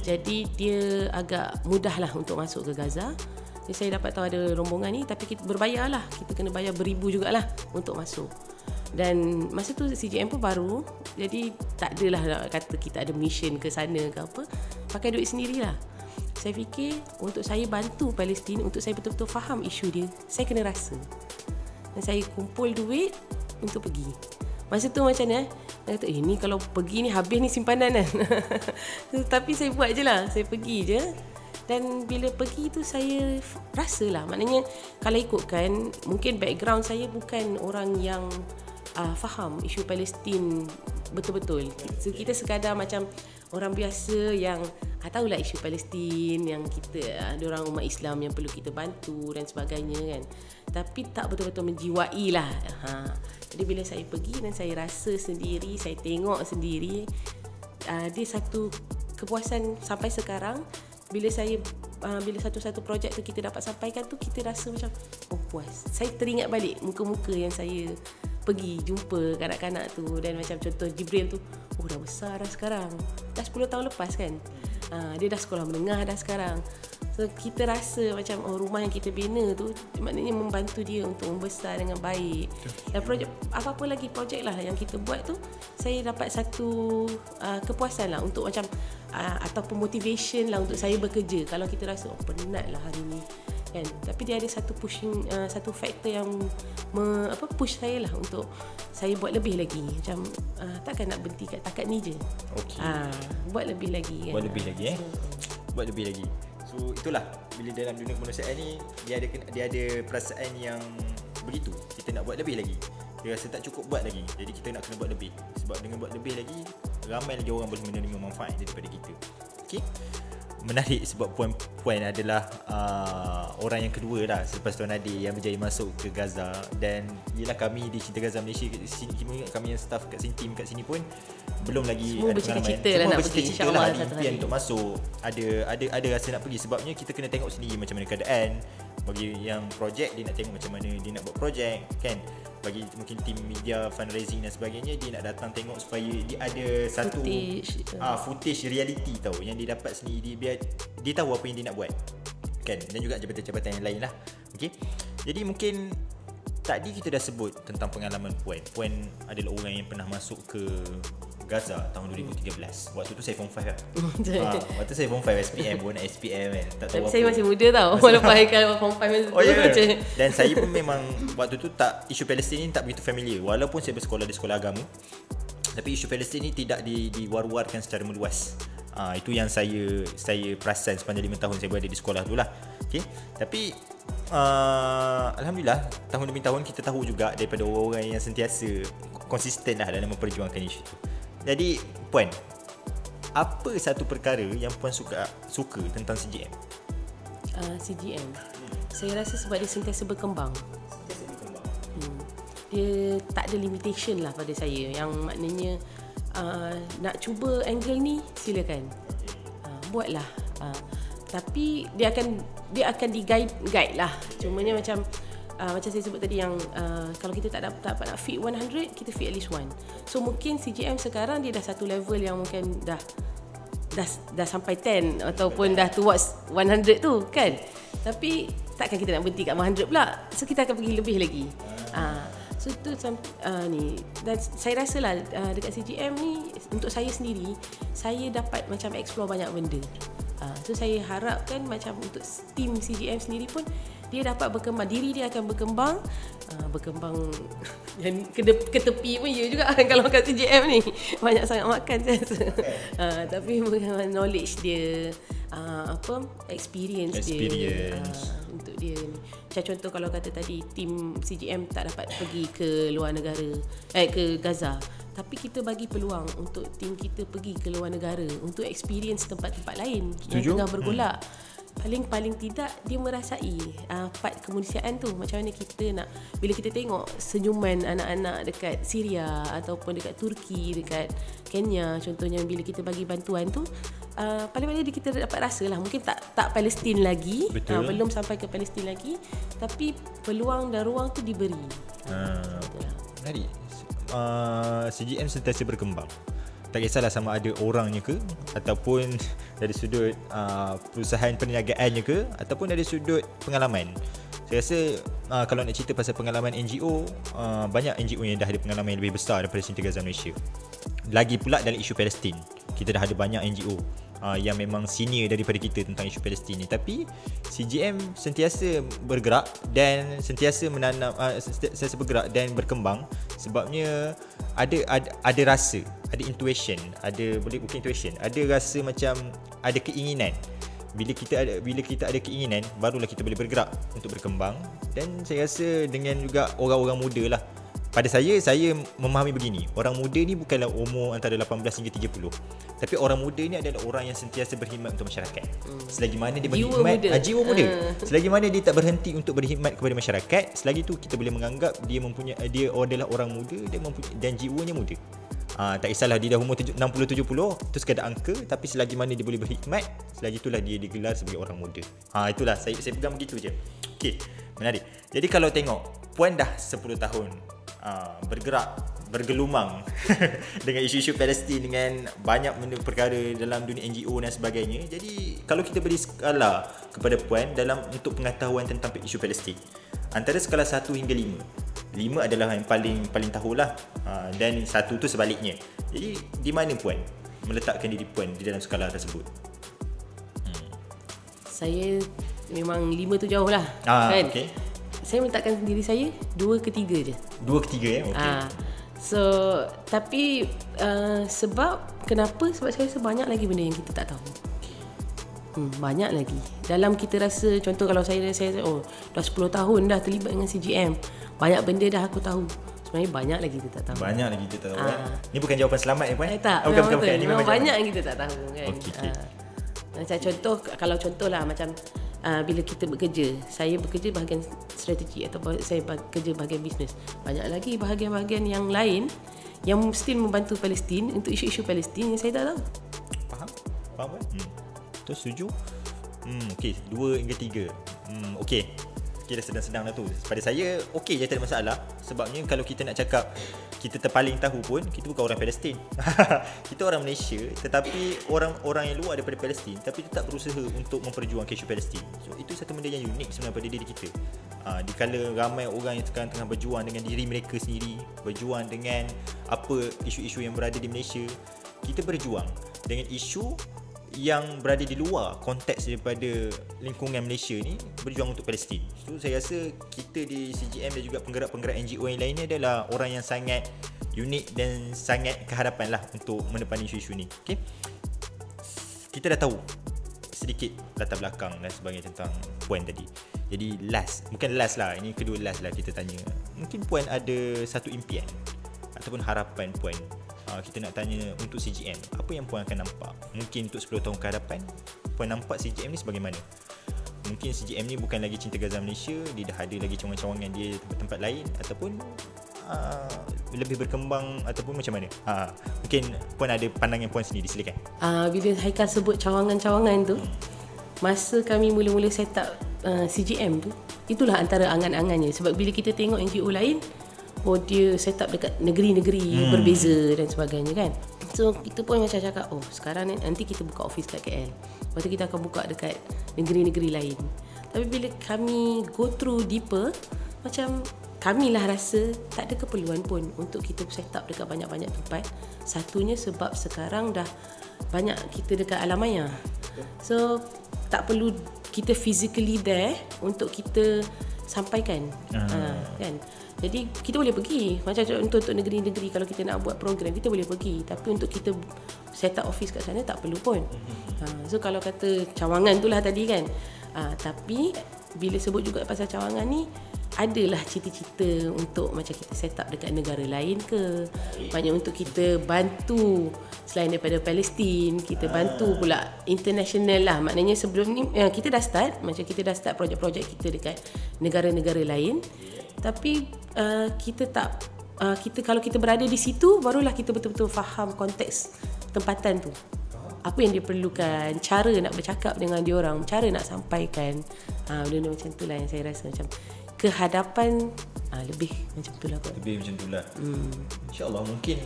Jadi dia agak mudah lah untuk masuk ke Gaza. Jadi saya dapat tahu ada rombongan ni, tapi kita berbayar lah. Kita kena bayar beribu jugalah untuk masuk. Dan masa tu CGM pun baru, jadi tak adalah nak kata kita ada mission ke sana ke apa. Pakai duit sendirilah. Saya fikir untuk saya bantu Palestin, untuk saya betul-betul faham isu dia, saya kena rasa. Dan saya kumpul duit untuk pergi. Masa tu macam ni, saya kata ni kalau pergi ni habis ni simpanan kan. Tapi saya buat je lah, saya pergi je. Dan bila pergi tu saya rasalah, maknanya kalau ikutkan, mungkin background saya bukan orang yang faham isu Palestin betul-betul. So, kita sekadar macam orang biasa yang tahulah isu Palestin, yang kita ada orang umat Islam yang perlu kita bantu dan sebagainya kan. Tapi tak betul-betul menjiwai lah. Jadi bila saya pergi dan saya rasa sendiri, saya tengok sendiri, dia satu kepuasan sampai sekarang. Bila satu-satu projek tu kita dapat sampaikan tu, kita rasa macam puas. Saya teringat balik muka-muka yang saya pergi jumpa kanak-kanak tu, dan macam contoh Jibril tu, dah besar dah sekarang, dah 10 tahun lepas kan. Dia dah sekolah menengah dah sekarang. So kita rasa macam rumah yang kita bina tu maknanya membantu dia untuk membesar dengan baik. Dan projek apa-apa lagi projek lah yang kita buat tu, saya dapat satu kepuasan lah untuk macam ataupun motivation lah untuk saya bekerja. Kalau kita rasa penat lah hari ni kan, tapi dia ada satu pushing, satu faktor yang push saya lah untuk saya buat lebih lagi. Macam takkan nak berhenti kat takat ni je. Buat lebih lagi kan. Buat lebih lagi buat lebih lagi. So itulah, bila dalam dunia kemanusiaan ni dia ada perasaan yang begitu. Kita nak buat lebih lagi. Dia rasa tak cukup buat lagi. Jadi kita nak kena buat lebih. Sebab dengan buat lebih lagi, ramai lagi orang boleh menerima manfaat daripada kita. Okey. Menarik sebab Puan adalah orang yang kedua lah selepas Tuan Nadir yang berjaya masuk ke Gaza. Dan ialah kami di Cinta Gaza Malaysia kat sini, kami yang staff kat sini, tim kat sini pun belum lagi semua ada pengalaman. Semua bercita-cita lah ada impian untuk masuk, ada rasa nak pergi. Sebabnya kita kena tengok sendiri macam mana keadaan. Bagi yang projek, dia nak tengok macam mana dia nak buat projek kan. Bagi mungkin tim media, fundraising dan sebagainya, dia nak datang tengok supaya dia ada satu footage reality tau yang dia dapat sendiri, biar dia tahu apa yang dia nak buat kan. Dan juga jabatan-jabatan yang lain lah. Okay. Jadi mungkin tadi kita dah sebut tentang pengalaman Puan adalah orang yang pernah masuk ke Gaza tahun 2013. Waktu tu saya form 5 lah. Waktu saya form 5 SPM, bukan SPM kan. Tak tahu. Tapi saya masih muda tau. Walaupun Haikal form 5 macam. Dan saya pun memang waktu tu tak, isu Palestin ni tak begitu familiar. Walaupun saya bersekolah di sekolah agama, tapi isu Palestin ni tidak diwar-warkan secara meluas. Itu yang saya perasan sepanjang 5 tahun saya berada di sekolah tu lah. Okay. Tapi Alhamdulillah, tahun demi tahun kita tahu juga daripada orang-orang yang sentiasa konsisten lah dalam memperjuangkan isu tu. Jadi Puan, apa satu perkara yang Puan suka tentang CGM? Saya rasa sebab dia sentiasa berkembang. dia tak ada limitation lah pada saya, yang maknanya nak cuba angle ni silakan, buatlah. Tapi dia akan di-guide lah. Cumanya macam saya sebut tadi yang kalau kita tak dapat nak fit 100, kita fit at least 1. So mungkin CGM sekarang dia dah satu level yang mungkin dah sampai 10 ataupun dah towards 100 tu kan. Tapi takkan kita nak berhenti kat 100 pula. So kita akan pergi lebih lagi. So tu ni, dan saya rasalah dekat CGM ni, untuk saya sendiri, saya dapat macam explore banyak benda. So saya harapkan macam untuk team CGM sendiri pun, dia dapat berkembang, diri dia akan berkembang yang ke tepi pun ya juga kalau kat CGM ni banyak sangat makan saya rasa. Tapi knowledge dia, experience dia untuk dia ni. Macam contoh kalau kata tadi team CGM tak dapat pergi ke luar negara, ke Gaza, tapi kita bagi peluang untuk tim kita pergi ke luar negara untuk experience tempat-tempat lain yang tengah bergolak. Paling tidak dia merasai part kemanusiaan tu. Macam mana kita nak, bila kita tengok senyuman anak-anak dekat Syria ataupun dekat Turki, dekat Kenya contohnya, bila kita bagi bantuan tu, paling-paling kita dapat rasa lah, mungkin tak Palestin lagi, belum sampai ke Palestin lagi, tapi peluang dan ruang tu diberi. Menarik. CGM sentiasa berkembang. Tak kisahlah sama ada orangnya ke, ataupun dari sudut perusahaan perniagaannya ke, ataupun dari sudut pengalaman. Saya rasa kalau nak cerita pasal pengalaman NGO, banyak NGO yang dah ada pengalaman yang lebih besar daripada Cinta Gaza Malaysia. Lagi pula dalam isu Palestin, kita dah ada banyak NGO yang memang senior daripada kita tentang isu Palestin ni. Tapi CGM sentiasa bergerak dan sentiasa bergerak dan berkembang, sebabnya ada rasa, ada intuition, bukan intuition, ada rasa macam ada keinginan. Bila kita ada keinginan, barulah kita boleh bergerak untuk berkembang. Dan saya rasa dengan juga orang-orang muda lah, pada saya memahami begini, orang muda ni bukanlah umur antara 18 hingga 30, tapi orang muda ni adalah orang yang sentiasa berkhidmat untuk masyarakat. Selagi mana dia berkhidmat, jiwa muda. Selagi mana dia tak berhenti untuk berkhidmat kepada masyarakat, selagi tu kita boleh menganggap dia adalah orang muda dan jiwanya muda. Tak kisahlah dia dah umur 60-70, tu sekadar angka, tapi selagi mana dia boleh berkhidmat, selagi itulah dia digelar sebagai orang muda. Itulah saya pegang begitu je. Okey, menarik. Jadi kalau tengok Puan dah 10 tahun bergerak, bergelumang dengan isu-isu Palestin, dengan banyak benda perkara dalam dunia NGO dan sebagainya. Jadi kalau kita beri skala kepada Puan dalam untuk pengetahuan tentang isu Palestin, antara skala 1 hingga 5 adalah yang paling tahulah, dan 1 tu sebaliknya. Jadi di mana Puan meletakkan diri Puan di dalam skala tersebut? Saya memang 5 tu jauh lah, kan? Okay. Saya meletakkan diri saya 2 ke 3 je. 2 ke 3 okay. So tapi sebab kenapa? Sebab saya rasa banyak lagi benda yang kita tak tahu. Banyak lagi. Dalam kita rasa, contoh kalau saya dah 10 tahun dah terlibat dengan CGM, banyak benda dah aku tahu. Sebenarnya banyak lagi kita tak tahu. Banyak lagi kita tak tahu kan? Ni bukan jawapan selamat ya Puan? Tak. Bukan. Ni memang banyak yang kita tak tahu kan. Okay. Macam contoh lah, macam bila kita bekerja, saya bekerja bahagian strategi atau saya bekerja bahagian bisnes. Banyak lagi bahagian-bahagian yang lain yang still membantu Palestin untuk isu-isu Palestin yang saya tak tahu. Faham kan? Tu setuju? Okey, 2 hingga 3. Okey, dah sedang-sedang dah tu. Pada saya, okey je, tak ada masalah. Sebabnya kalau kita nak cakap kita terpaling tahu pun, kita bukan orang Palestin. Kita orang Malaysia, tetapi orang yang luar daripada Palestin, tapi tetap berusaha untuk memperjuangkan isu Palestin. So itu satu benda yang unik sebenarnya pada diri kita. Dikala ramai orang yang sekarang tengah berjuang dengan diri mereka sendiri, berjuang dengan apa isu-isu yang berada di Malaysia, kita berjuang dengan isu yang berada di luar konteks daripada lingkungan Malaysia ni, berjuang untuk Palestin. So saya rasa kita di CGM dan juga penggerak-penggerak NGO yang lainnya adalah orang yang sangat unik dan sangat kehadapan lah untuk menepani isu-isu ni. Okay? Kita dah tahu sedikit latar belakang dan sebagainya tentang Puan tadi. Jadi bukan last lah, ini kedua last lah kita tanya. Mungkin Puan ada satu impian ataupun harapan Puan. Kita nak tanya untuk CGM, apa yang Puan akan nampak? Mungkin untuk 10 tahun ke hadapan, Puan nampak CGM ni sebagaimana? Mungkin CGM ni bukan lagi Cinta Gaza Malaysia, dia dah ada lagi cawangan-cawangan dia tempat-tempat lain, ataupun lebih berkembang ataupun macam mana? Mungkin Puan ada pandangan Puan sendiri, silakan. Bila Haikal sebut cawangan-cawangan tu, masa kami mula-mula set up CGM tu, itulah antara angan-angannya. Sebab bila kita tengok NGO lain, dia set up dekat negeri-negeri berbeza dan sebagainya kan. So kita pun macam cakap, sekarang nanti kita buka office kat KL, lepas tu kita akan buka dekat negeri-negeri lain. Tapi bila kami go through deeper, macam kamilah rasa tak ada keperluan pun untuk kita set up dekat banyak-banyak tempat. Satunya sebab sekarang dah banyak kita dekat alam maya. So tak perlu kita physically there untuk kita sampaikan. Kan. Jadi kita boleh pergi. Macam untuk negeri-negeri, kalau kita nak buat program, kita boleh pergi. Tapi untuk kita set up office kat sana tak perlu pun. So kalau kata cawangan tu lah tadi kan. Tapi bila sebut juga pasal cawangan ni, adalah cita-cita untuk macam kita set up dekat negara lain ke. Maknanya untuk kita bantu selain daripada Palestin, kita bantu pula international lah. Maknanya sebelum ni kita dah start, macam kita dah start projek-projek kita dekat negara-negara lain. Tapi kita tak kalau kita berada di situ, barulah kita betul-betul faham konteks tempatan tu. Apa yang dia perlukan, cara nak bercakap dengan dia orang, cara nak sampaikan. Benda-benda macam tu lah yang saya rasa macam kehadapan lebih macam tu lah kot. Lebih macam tu lah. InsyaAllah mungkin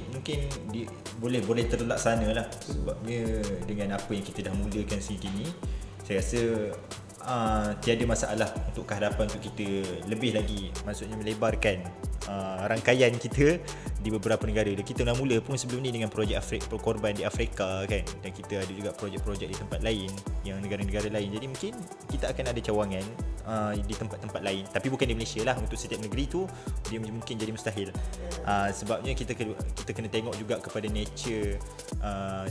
boleh terlaksana lah. Sebabnya dengan apa yang kita dah mulakan segini, saya rasa tiada masalah untuk kehadapan untuk kita lebih lagi, maksudnya melebarkan rangkaian kita di beberapa negara. Dan kita dah mula pun sebelum ni dengan projek korban di Afrika kan, dan kita ada juga projek-projek di tempat lain, yang negara-negara lain. Jadi mungkin kita akan ada cawangan di tempat-tempat lain, tapi bukan di Malaysia lah. Untuk setiap negeri tu dia mungkin jadi mustahil. Sebabnya kita kena tengok juga kepada nature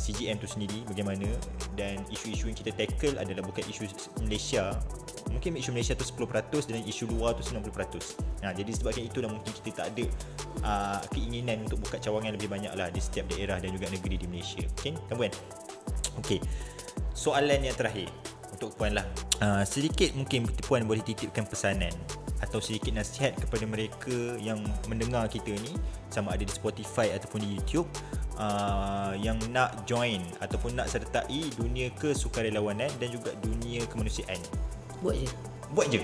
CGM tu sendiri bagaimana, dan isu-isu yang kita tackle adalah bukan isu Malaysia. Mungkin isu Malaysia tu 10% dan isu luar tu 90%. Jadi sebabkan itulah mungkin kita tak ada keinginan untuk buka cawangan lebih banyak lah di setiap daerah dan juga negeri di Malaysia. Okay, kan Puan? Okay, soalan yang terakhir untuk Puan lah. Sedikit mungkin Puan boleh titipkan pesanan atau sedikit nasihat kepada mereka yang mendengar kita ni, sama ada di Spotify ataupun di YouTube, yang nak join ataupun nak sertai dunia kesukarelawanan dan juga dunia kemanusiaan. Buat je.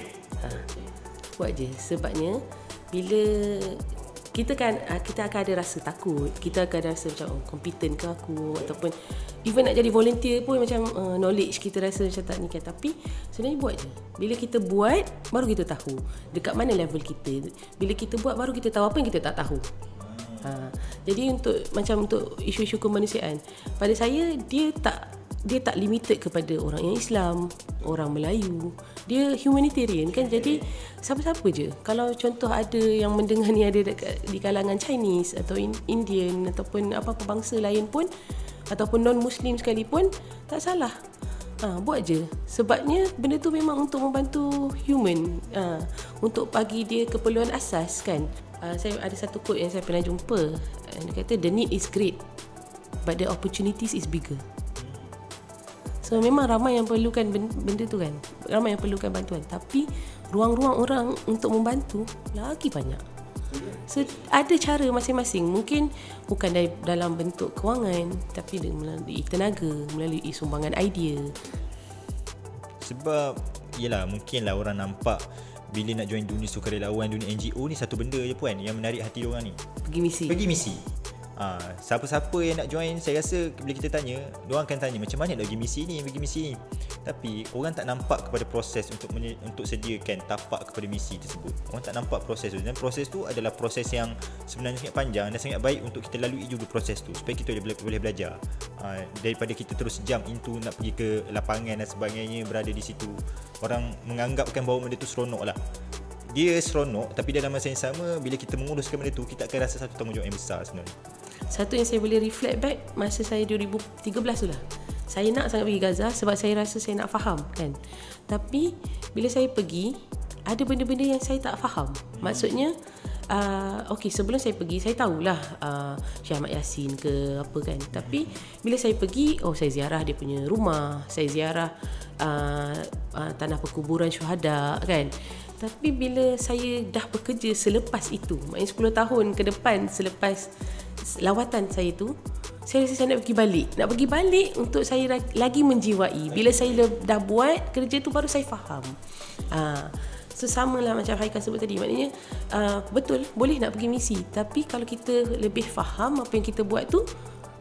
Buat je. Sebabnya bila kita akan ada rasa takut, kita akan rasa macam competent ke aku, ataupun even nak jadi volunteer pun macam knowledge kita rasa macam tak ni kan. Tapi sebenarnya buat je. Bila kita buat, baru kita tahu dekat mana level kita. Bila kita buat, baru kita tahu apa yang kita tak tahu. Jadi untuk isu-isu kemanusiaan, pada saya dia tak limited kepada orang yang Islam, orang Melayu. Dia humanitarian kan. Jadi siapa-siapa je. Kalau contoh ada yang mendengar ni ada di kalangan Chinese atau Indian ataupun apa-apa bangsa lain pun, ataupun non-Muslim sekalipun, tak salah. Buat je. Sebabnya benda tu memang untuk membantu human, untuk bagi dia keperluan asas kan. Saya ada satu quote yang saya pernah jumpa. Dia kata, the need is great but the opportunities is bigger. So memang ramai yang perlukan benda tu kan, ramai yang perlukan bantuan, tapi ruang-ruang orang untuk membantu lagi banyak. So ada cara masing-masing. Mungkin bukan dalam bentuk kewangan, tapi melalui tenaga, melalui sumbangan idea. Sebab yelah, mungkinlah orang nampak bila nak join dunia sukarelawan, dunia NGO ni satu benda je Puan yang menarik hati diorang ni, pergi misi. Siapa-siapa yang nak join, saya rasa bila kita tanya, diorang akan tanya macam mana nak pergi misi ni. Tapi orang tak nampak kepada proses untuk sediakan tapak kepada misi tersebut. Orang tak nampak proses tu, dan proses tu adalah proses yang sebenarnya sangat panjang dan sangat baik untuk kita lalui juga proses tu, supaya kita boleh belajar. Daripada kita terus jump into nak pergi ke lapangan dan sebagainya, berada di situ, orang menganggapkan bahawa benda tu seronok lah. Dia seronok, tapi dalam masa yang sama, bila kita menguruskan benda tu, kita akan rasa satu tanggungjawab yang besar sebenarnya. Satu yang saya boleh reflect back masa saya 2013 tu lah, saya nak sangat pergi Gaza sebab saya rasa saya nak faham kan. Tapi bila saya pergi, ada benda-benda yang saya tak faham. Maksudnya sebelum saya pergi, saya tahulah Syekh Ahmad Yasin ke apa kan. Tapi bila saya pergi, saya ziarah dia punya rumah, saya ziarah tanah perkuburan syuhada kan. Tapi bila saya dah bekerja selepas itu, maknanya 10 tahun ke depan selepas lawatan saya tu, saya rasa saya nak pergi balik. Nak pergi balik untuk saya lagi menjiwai. Bila saya dah buat kerja tu, baru saya faham. So sama lah macam Haikal sebut tadi. Maknanya betul, boleh nak pergi misi. Tapi kalau kita lebih faham apa yang kita buat tu,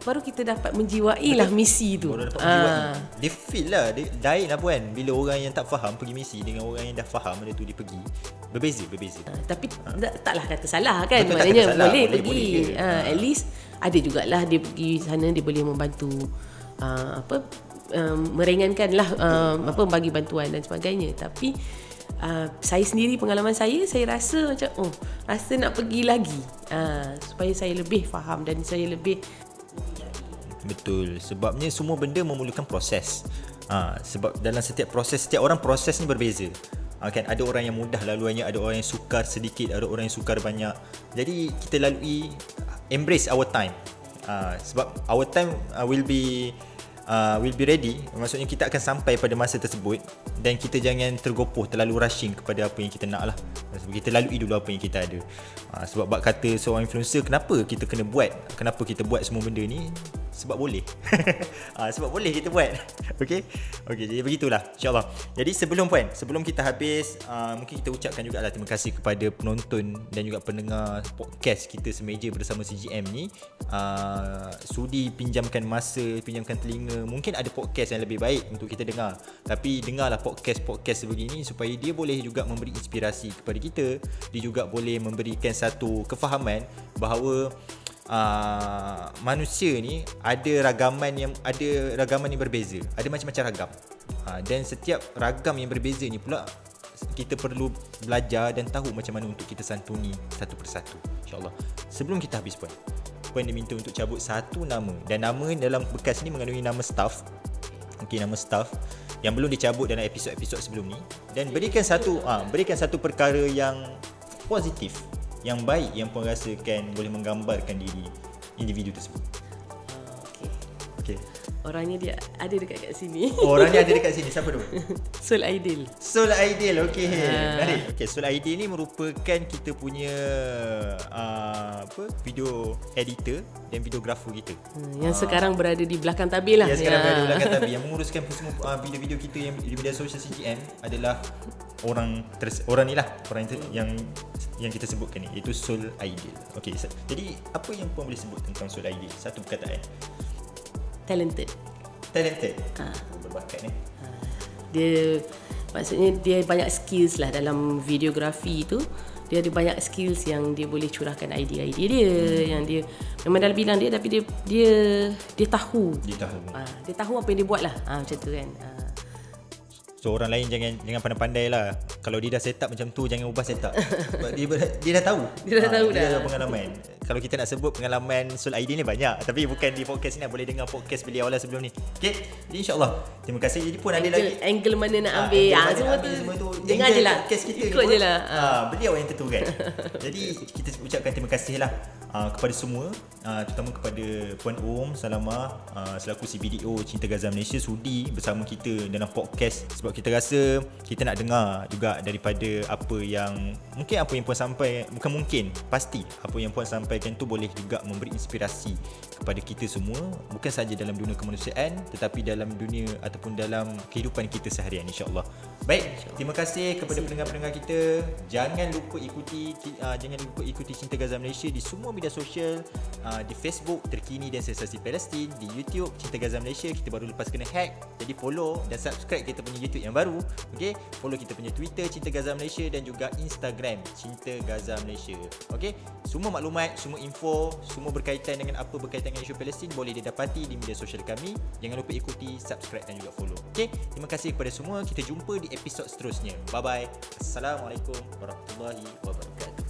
baru kita dapat menjiwai lah misi tu. Baru dapat menjiwai. Dia feel lah, dia lain lah Puan. Bila orang yang tak faham pergi misi dengan orang yang dah faham benda tu dia pergi, berbeza. Tapi taklah kata salah kan. Betul, maknanya salah, boleh pergi. At least ada jugalah dia pergi sana, dia boleh membantu meringankan lah bagi bantuan dan sebagainya. Tapi saya sendiri, pengalaman saya rasa macam rasa nak pergi lagi supaya saya lebih faham dan saya lebih. Betul, sebabnya semua benda memerlukan proses. Sebab dalam setiap proses, setiap orang proses ni berbeza. Kan ada orang yang mudah laluannya, ada orang yang sukar sedikit, ada orang yang sukar banyak. Jadi kita lalui, embrace our time. Sebab our time will be ready. Maksudnya kita akan sampai pada masa tersebut, dan kita jangan tergopoh, terlalu rushing kepada apa yang kita nak lah. Sebab kita lalui dulu apa yang kita ada. Sebab bab kata seorang influencer, kenapa kita kena buat, kenapa kita buat semua benda ni? Sebab boleh. Sebab boleh kita buat. Okay, jadi begitulah insyaAllah. Jadi sebelum kita habis, mungkin kita ucapkan jugalah terima kasih kepada penonton dan juga pendengar podcast kita Semeja Bersama CGM ni. Sudi pinjamkan masa, pinjamkan telinga. Mungkin ada podcast yang lebih baik untuk kita dengar, tapi dengarlah podcast sebegini supaya dia boleh juga memberi inspirasi kepada kita. Dia juga boleh memberikan satu kefahaman bahawa manusia ni ada ragaman yang berbeza, ada macam-macam ragam, dan setiap ragam yang berbeza ni pula kita perlu belajar dan tahu macam mana untuk kita santuni satu persatu, insyaAllah. Sebelum kita habis Puan diminta untuk cabut satu nama, dan nama dalam bekas ni mengandungi nama staff. Okey, nama staff yang belum dicabut dalam episod-episod sebelum ni, dan berikan satu perkara yang positif, yang baik, yang Puan rasakan boleh menggambarkan diri individu tersebut. Okey. Orangnya dia ada dekat sini. Orangnya ada dekat sini. Siapa tu? Sul Aidil. Okey. Menarik. Okey, Sul Aidil ni merupakan kita punya video editor dan videographer kita. Yang sekarang berada di belakang tabir lah. Yang sekarang berada di belakang tabir, yang menguruskan semua video-video kita yang di media sosial CGM adalah orang ni lah, orang yang kita sebutkan ni, iaitu Sul Aidil. Okey, jadi apa yang Puan boleh sebut tentang Sul Aidil? Satu perkataan. Talented. Berbakat ni. Maksudnya dia banyak skills lah dalam videografi tu. Dia ada banyak skills yang dia boleh curahkan idea-idea dia, yang dia memang dalam bidang dia, tapi dia tahu. Dia tahu apa yang dia buat lah. Macam tu kan. So orang lain jangan pandai-pandai lah. Kalau dia dah set up macam tu, jangan ubah set up. Sebab dia dah tahu. Dia dah pengalaman. Kalau kita nak sebut pengalaman Sul Aidil ni banyak, tapi bukan di podcast ni, boleh dengar podcast beliau lah sebelum ni. Okay, jadi insyaAllah terima kasih. Jadi Puan ada lagi angle mana nak ambil, semua tu dengar je lah, ikut je lah. Beliau yang tentukan. Jadi kita ucapkan terima kasih lah kepada semua, terutama kepada Puan Salamah selaku CBDO Cinta Gaza Malaysia, sudi bersama kita dalam podcast. Sebab kita rasa kita nak dengar juga daripada apa yang Puan sampai, pasti apa yang Puan sampaikan tu boleh juga memberi inspirasi kepada kita semua, bukan saja dalam dunia kemanusiaan tetapi dalam dunia ataupun dalam kehidupan kita seharian, insyaAllah. Baik, terima kasih kepada pendengar-pendengar kita. Jangan lupa ikuti Cinta Gaza Malaysia di semua media sosial, di Facebook Terkini dan Sensasi Palestin, di YouTube Cinta Gaza Malaysia. Kita baru lepas kena hack, jadi follow dan subscribe kita punya YouTube yang baru. Okey, follow kita punya Twitter Cinta Gaza Malaysia dan juga Instagram Cinta Gaza Malaysia. Okey, semua maklumat, semua info, semua berkaitan dengan isu Palestin boleh didapati di media sosial kami. Jangan lupa ikuti, subscribe dan juga follow. Okey, terima kasih kepada semua. Kita jumpa di episod seterusnya. Bye bye. Assalamualaikum warahmatullahi wabarakatuh.